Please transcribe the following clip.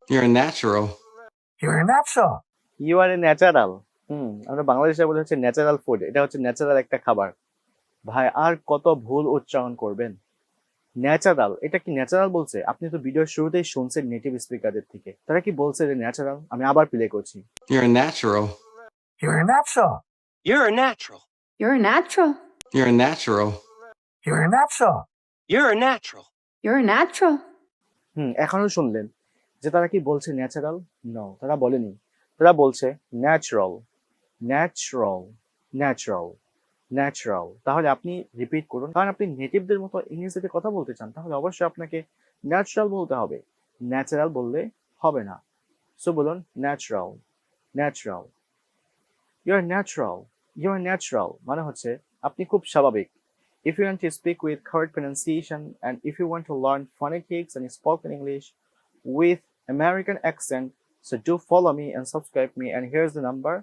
You're a natural. You're a natural. You are a natural. আমরা বাংলাদেশে বলে হচ্ছে ন্যাচারাল ফুড, এটা হচ্ছে ন্যাচারাল একটা খাবার। ভাই আর কত ভুল উচ্চারণ করবেন? ন্যাচারাল, এটা কি ন্যাচারাল বলছে? আপনি তো ভিডিওর শুরুতেই শুনছেন নেটিভ স্পিকারদের থেকে, তারা কি বলছে যে ন্যাচারাল? আমি আবার প্লে করছি। You're a natural. You're a natural. You're a natural. You're a natural. You're a natural. You're a natural. You're a natural. You're a natural. এখনো শুনলেন যে তারা কি বলছে ন্যাচারাল? নো, তারা বলেনি। তারা বলছে ন্যাচারাল, ন্যাচারাল, ন্যাচারাল, ন্যাচারাল। তাহলে আপনি রিপিট করুন, কারণ আপনি নেটিভদের মতো ইংরেজিতে কথা বলতে চান, তাহলে অবশ্যই আপনাকে ন্যাচারাল বলতে হবে, ন্যাচারাল বললে হবে না। সো বলুন natural, natural. Your natural, your natural মানে হচ্ছে আপনি খুব স্বাভাবিক। If you want to speak with correct pronunciation and if you want to learn phonetics and spoken English with American accent, so do follow me and subscribe me, and here's the number.